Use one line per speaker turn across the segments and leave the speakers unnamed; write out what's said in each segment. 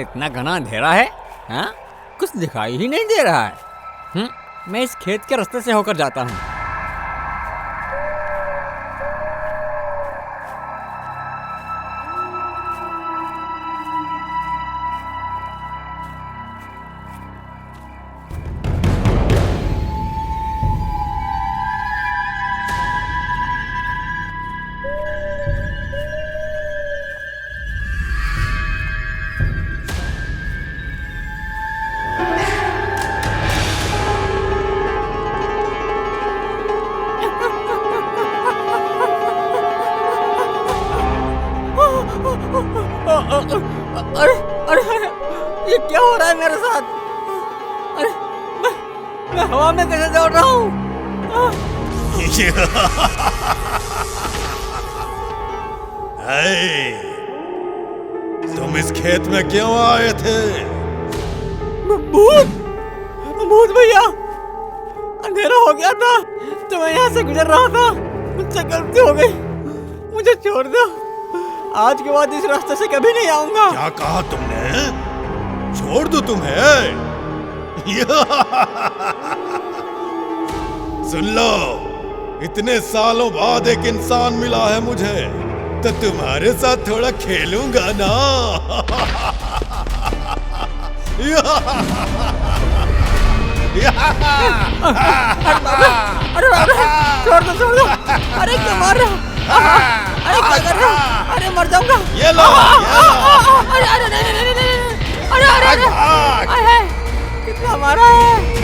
अरे इतना घना अंधेरा है, हाँ? कुछ दिखाई ही नहीं दे रहा है। मैं इस खेत के रास्ते से होकर जाता हूँ। अरे अरे अरे ये क्या हो रहा है मेरे साथ? अरे मैं हवा में कैसे दौड़ रहा हूँ?
तुम इस खेत में क्यों आए थे?
भूत भूत भैया, अंधेरा हो गया था तो मैं यहाँ से गुजर रहा था, मुझसे गलती हो गई, मुझे छोड़ दो। आज के बाद इस रास्ते से कभी नहीं आऊंगा।
क्या कहा तुमने? छोड़ दो तुम्हें? सुन लो, इतने सालों बाद एक इंसान मिला है मुझे, तो तुम्हारे साथ थोड़ा खेलूंगा ना।
अरे छोड़ दो। अरे क्या मार रहा? अरे क्या कर रहा? अरे मर जाऊंगा।
ये लो।
अरे नहीं, कितना मारा है?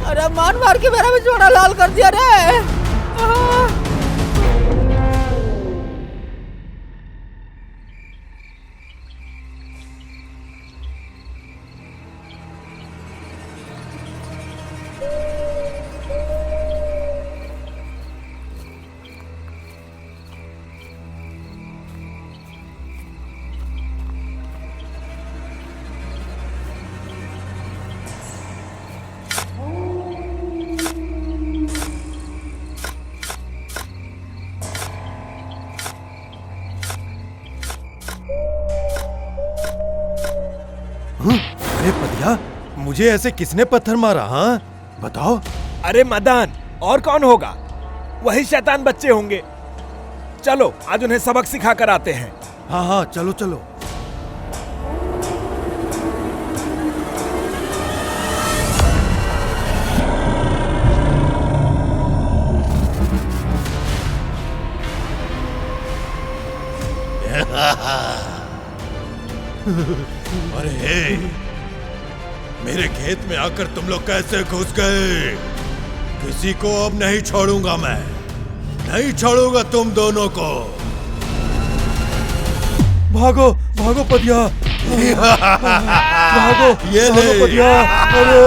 अरे मार के मेरा भी जोड़ा लाल कर दिया रे।
अरे पतिया, मुझे ऐसे किसने पत्थर मारा? हाँ बताओ।
अरे मदन, और कौन होगा? वही शैतान बच्चे होंगे। चलो आज उन्हें सबक सिखा कर आते हैं।
हाँ चलो चलो। अरे मेरे खेत में आकर तुम लोग कैसे घुस गए? किसी को अब नहीं छोड़ूंगा मैं, नहीं छोड़ूंगा तुम दोनों को। भागो भागो पतिया, भागो। ये ले पतिया। अरे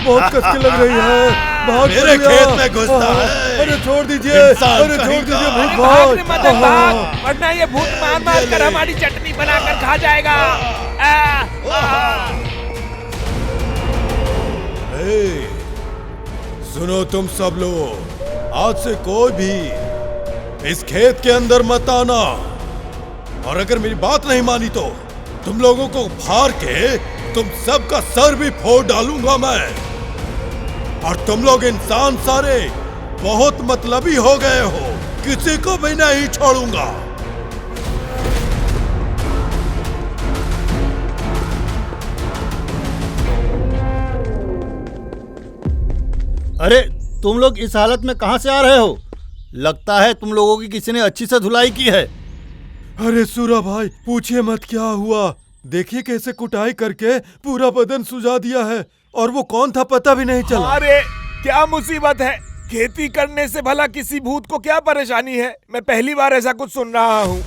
बहुत कस के लग रही है। बहुत मेरे खेत में घुसता है। अरे छोड़ दीजिए, अरे छोड़ दीजिए भूत
भाग, वरना ये भूत मार कर हमारी चटनी बनाकर खा जाएगा।
सुनो तुम सब लोग, आज से कोई भी इस खेत के अंदर मत आना, और अगर मेरी बात नहीं मानी तो तुम लोगों को फाड़ के तुम सबका सर भी फोड़ डालूंगा मैं। और तुम लोग इंसान सारे बहुत मतलबी हो गए हो, किसी को भी नहीं छोड़ूंगा।
अरे तुम लोग इस हालत में कहां से आ रहे हो? लगता है तुम लोगों की किसी ने अच्छी से धुलाई की है।
अरे सूरा भाई, पूछिए मत क्या हुआ। देखिए कैसे कुटाई करके पूरा बदन सुझा दिया है, और वो कौन था पता भी नहीं चला।
अरे क्या मुसीबत है? खेती करने से भला किसी भूत को क्या परेशानी है? मैं पहली बार ऐसा कुछ सुन रहा हूँ।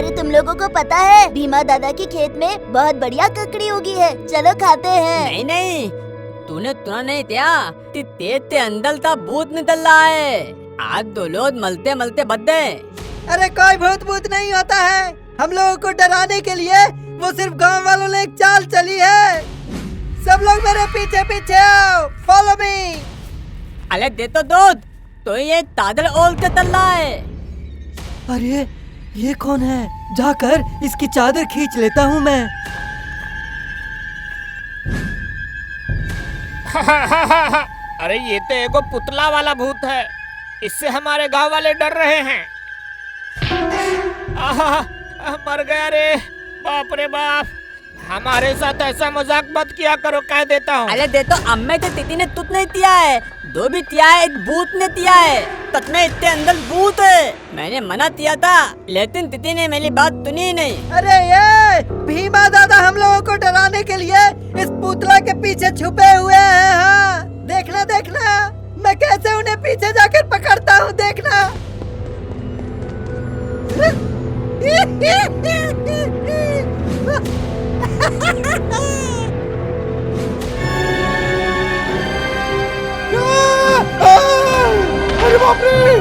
अरे तुम लोगों को पता है भीमा दादा के खेत में बहुत बढ़िया ककड़ी उगी है, चलो खाते हैं।
नहीं नहीं, तूने तुना नहीं दिया, ते अंदर था भूत निकल रहा है। आज 2 लोग मलते मलते बद्दे।
अरे कोई भूत नहीं होता है, हम लोगों को डराने के लिए वो सिर्फ गांव वालों ने एक चाल चली है। सब लोग मेरे पीछे पीछे आओ, फॉलो मी।
अरे दे तो दूध, तो ये तादल ओल के तल रहा है।
अरे ये कौन है? जाकर इसकी चादर खींच लेता हूँ मैं।
अरे ये तो एगो पुतला वाला भूत है, इससे हमारे गांव वाले डर रहे हैं। आहा, मर गया रे, बाप रे बाप। हमारे साथ ऐसा मजाक मत किया करो, कह देता हूँ।
अरे दे तो, अम्मे तो तिती ने तुत नहीं दिया है, 2 भी दिया है, एक भूत ने दिया है। तक में इतने अंदर भूत है, मैंने मना किया था, लेकिन तिती ने मेरी बात सुनी नहीं।
अरे ये भीमा दादा हम लोगों को डराने के लिए इस पुतला के पीछे छुपे हुए हैं। हाँ, देखना देखना मैं कैसे उन्हें पीछे जाकर पकड़ता हूँ, देखना।
अरे बाप रे!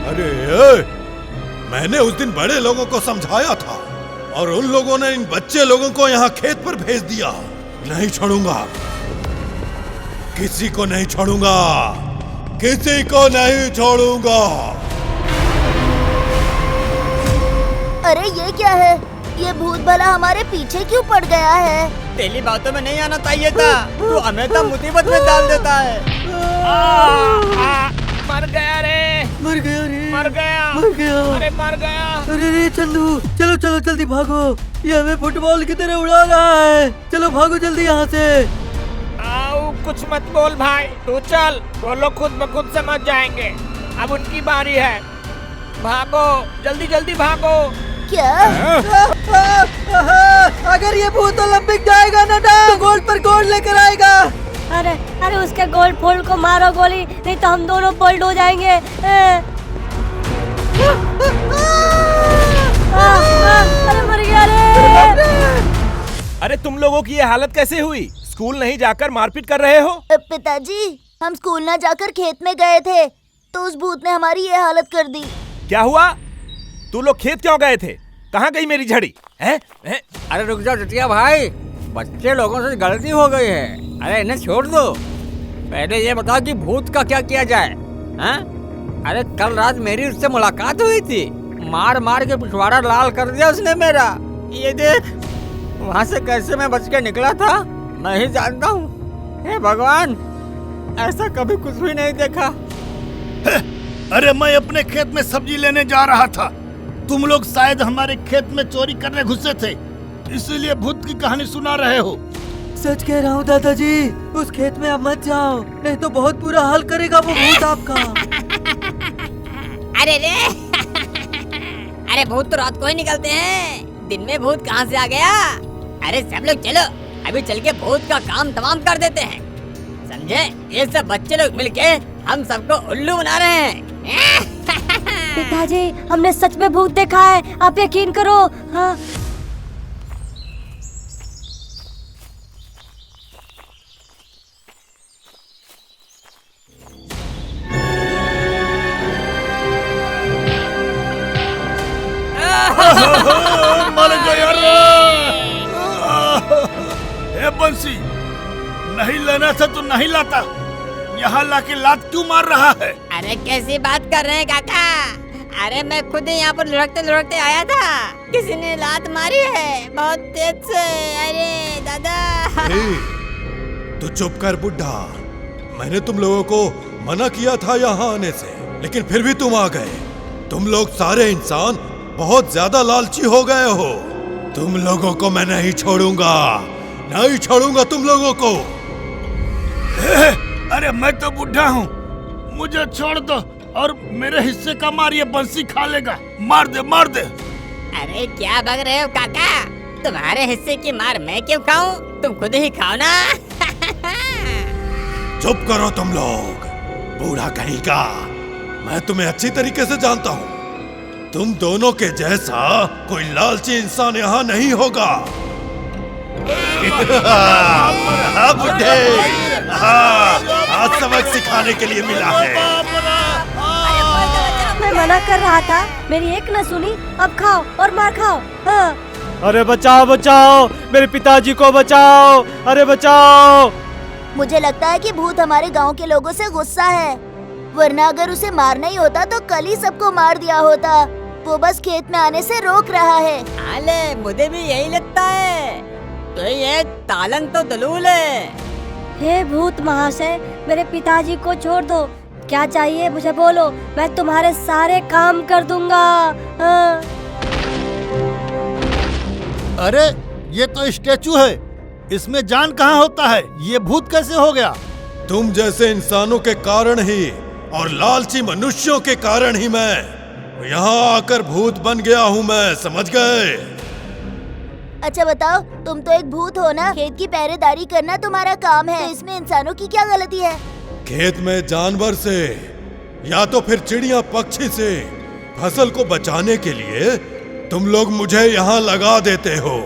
अरे मैंने उस दिन बड़े लोगों को समझाया था और उन लोगों ने इन बच्चे लोगों को यहाँ खेत पर भेज दिया। नहीं छोड़ूंगा, किसी को नहीं छोड़ूंगा, किसी को नहीं छोड़ूंगा।
अरे ये क्या है? ये भूत भला हमारे पीछे क्यों पड़ गया है?
तेरी बातों में नहीं आना चाहिए था, तू हमें तो मुसीबत में डाल देता है।
मर गया रे,
मर गया रे,
मर गया,
मर गया,
अरे मर गया।
अरे रे चंदू, चलो चलो जल्दी भागो, ये हमें फुटबॉल की तरह उड़ा रहा है। चलो भागो जल्दी यहाँ से।
आओ, कुछ मत बोल भाई, तू चल, वो लोग खुद ब खुद समझ जाएंगे। अब उनकी बारी है, भागो, जल्दी जल्दी भागो।
क्या?
अगर ये भूत ओलंपिक जाएगा ना तो गोल्ड पर गोल्ड लेकर आएगा।
अरे अरे उसके गोल्ड फूल को मारो गोली, नहीं तो हम दोनों बोल्ड हो जाएंगे। अरे मर गया रे।
अरे तुम लोगों की ये हालत कैसे हुई? स्कूल नहीं जाकर मारपीट कर रहे हो?
पिताजी, हम स्कूल ना जाकर खेत में गए थे तो उस भूत ने हमारी ये हालत कर दी।
क्या हुआ? तू लोग खेत क्यों गए थे? कहाँ गई मेरी झड़ी? हैं?
अरे रुक जाओ जटिया भाई, बच्चे लोगों से गलती हो गई है। अरे इन्हें छोड़ दो, पहले ये बताओ कि भूत का क्या किया जाए। हैं? अरे कल रात मेरी उससे मुलाकात हुई थी, मार मार के पिछवाड़ा लाल कर दिया उसने मेरा। ये देख, वहाँ से कैसे मैं बच के निकला था मैं ही जानता हूँ। हे भगवान, ऐसा कभी कुछ भी नहीं देखा।
अरे मैं अपने खेत में सब्जी लेने जा रहा था, तुम लोग शायद हमारे खेत में चोरी करने घुसे थे, इसीलिए भूत की कहानी सुना रहे हो।
सच कह रहा हूँ दादाजी, उस खेत में आप मत जाओ, नहीं तो बहुत बुरा हाल करेगा वो भूत आपका।
अरे रे अरे भूत तो रात को ही निकलते हैं, दिन में भूत कहाँ से आ गया? अरे सब लोग चलो, अभी चल के भूत का काम तमाम कर देते हैं, समझे? ये सब बच्चे लोग मिलके हम सबको उल्लू बना रहे हैं।
पिताजी, हमने सच में भूत देखा है, आप यकीन करो। हाँ।
मर गया रे। ए बंसी, नहीं लेना था तो नहीं लाता, यहाँ लाके लात क्यों मार रहा है?
अरे कैसी बात कर रहे हैं काका? अरे मैं खुद ही यहाँ पर लुढ़कते लुढ़कते आया था, किसी ने लात मारी है बहुत तेज से। अरे दादा।
तू चुप कर बुड्ढा, मैंने तुम लोगों को मना किया था यहाँ आने से, लेकिन फिर भी तुम आ गए। तुम लोग सारे इंसान बहुत ज्यादा लालची हो गए हो। तुम लोगों को मैं नहीं छोड़ूंगा, नहीं छोड़ूंगा तुम लोगों को।
अरे मैं तो बुढ़ा हूँ, मुझे छोड़ दो और मेरे हिस्से का मार ये बंसी खा लेगा। मार दे, मार दे।
अरे क्या बग रहे हो काका? तुम्हारे हिस्से की मार मैं क्यों खाऊं? तुम खुद ही खाओ ना।
चुप करो तुम लोग, बूढ़ा कहीं का। मैं तुम्हें अच्छी तरीके से जानता हूँ। तुम दोनों के जैसा कोई लालची इंसान यहाँ नहीं होगा। बुढ़े, आज सबक सिखाने के लिए मिला है।
मैं मना कर रहा था, मेरी एक न सुनी। अब खाओ और मार खाओ। हाँ।
अरे बचाओ बचाओ, मेरे पिताजी को बचाओ, अरे बचाओ।
मुझे लगता है कि भूत हमारे गांव के लोगों से गुस्सा है, वरना अगर उसे मारना ही होता तो कल ही सबको मार दिया होता। वो बस खेत में आने से रोक रहा है।
अले मुझे भी यही लगता है। तो ये तालंग तो दलूल है।
हे भूत महाशय, मेरे पिताजी को छोड़ दो। क्या चाहिए मुझे बोलो, मैं तुम्हारे सारे काम कर दूंगा। हाँ।
अरे ये तो स्टैचू है, इसमें जान कहाँ होता है? ये भूत कैसे हो गया?
तुम जैसे इंसानों के कारण ही और लालची मनुष्यों के कारण ही मैं यहाँ आकर भूत बन गया हूँ। मैं समझ गए?
अच्छा बताओ, तुम तो एक भूत हो ना, खेत की पहरेदारी करना तुम्हारा काम है, तो इसमें इंसानों की क्या गलती है?
खेत में जानवर से या तो फिर चिड़िया पक्षी से फसल को बचाने के लिए तुम लोग मुझे यहाँ लगा देते हो,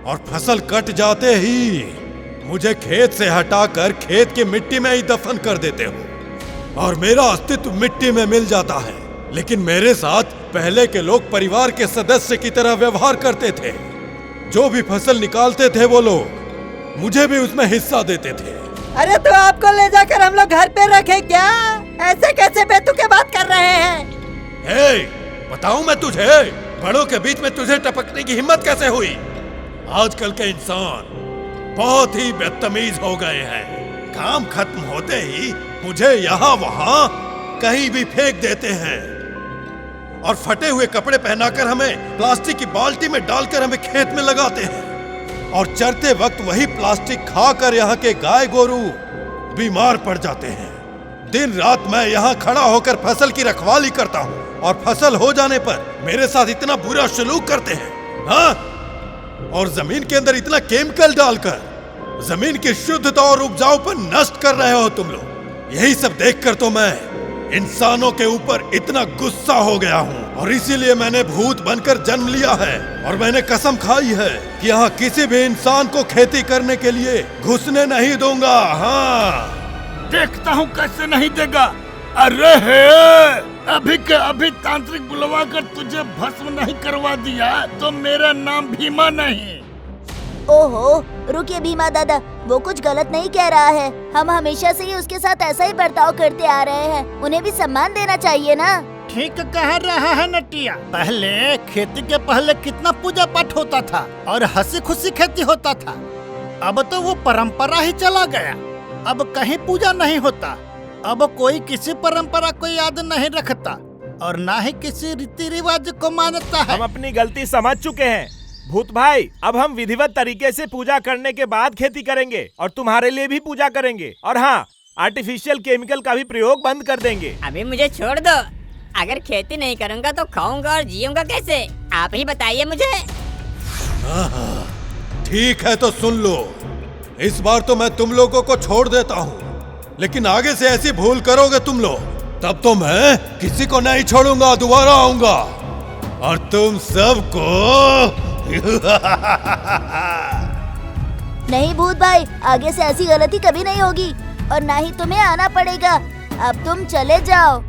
और फसल कट जाते ही मुझे खेत से हटाकर खेत की मिट्टी में ही दफन कर देते हो, और मेरा अस्तित्व मिट्टी में मिल जाता है। लेकिन मेरे साथ पहले के लोग परिवार के सदस्य की तरह व्यवहार करते थे। जो भी फसल निकालते थे वो लोग मुझे भी उसमें हिस्सा देते थे।
अरे तो आपको ले जाकर हम लोग घर पे रखे क्या? ऐसे कैसे बेतुके बात कर रहे हैं?
हे, बताऊं मैं तुझे, बड़ों के बीच में तुझे टपकने की हिम्मत कैसे हुई? आजकल के इंसान बहुत ही बदतमीज हो गए हैं। काम खत्म होते ही मुझे यहाँ वहाँ कहीं भी फेंक देते हैं, और फटे हुए कपड़े पहनाकर हमें प्लास्टिक की बाल्टी में डालकर हमें खेत में लगाते हैं, और चरते वक्त वही प्लास्टिक खाकर यहाँ के गाय गोरू बीमार पड़ जाते हैं। दिन रात मैं यहाँ खड़ा होकर फसल की रखवाली करता हूँ, और फसल हो जाने पर मेरे साथ इतना बुरा सलूक करते हैं। हाँ, और जमीन के अंदर इतना केमिकल डालकर जमीन की शुद्धता और उपजाऊपन नष्ट कर रहे हो तुम लोग। यही सब देखकर तो मैं इंसानों के ऊपर इतना गुस्सा हो गया हूँ, और इसीलिए मैंने भूत बनकर जन्म लिया है, और मैंने कसम खाई है कि यहाँ किसी भी इंसान को खेती करने के लिए घुसने नहीं दूंगा। हाँ,
देखता हूँ कैसे नहीं देगा। अरे हे, अभी के अभी तांत्रिक बुलवा कर तुझे भस्म नहीं करवा दिया तो मेरा नाम भीमा नहीं।
ओहो, रुकिए भीमा दादा, वो कुछ गलत नहीं कह रहा है। हम हमेशा से ही उसके साथ ऐसा ही बर्ताव करते आ रहे हैं, उन्हें भी सम्मान देना चाहिए ना।
ठीक कह रहा है नटिया। पहले खेती के पहले कितना पूजा पाठ होता था और हंसी खुशी खेती होता था। अब तो वो परंपरा ही चला गया। अब कहीं पूजा नहीं होता, अब कोई किसी परंपरा को याद नहीं रखता, और ना ही किसी रीति रिवाज को मानता है।
हम अपनी गलती समझ चुके हैं भूत भाई। अब हम विधिवत तरीके से पूजा करने के बाद खेती करेंगे, और तुम्हारे लिए भी पूजा करेंगे, और हाँ, आर्टिफिशियल केमिकल का भी प्रयोग बंद कर देंगे।
अभी मुझे छोड़ दो। अगर खेती नहीं करूँगा तो खाऊंगा और जीऊंगा कैसे? आप ही बताइए मुझे।
ठीक है तो सुन लो, इस बार तो मैं तुम लोगों को छोड़ देता हूँ, लेकिन आगे से ऐसी भूल करोगे तुम लोग, तब तो मैं किसी को नहीं छोड़ूंगा, दोबारा आऊंगा और तुम सबको।
नहीं भूत भाई, आगे से ऐसी गलती कभी नहीं होगी, और ना ही तुम्हें आना पड़ेगा। अब तुम चले जाओ।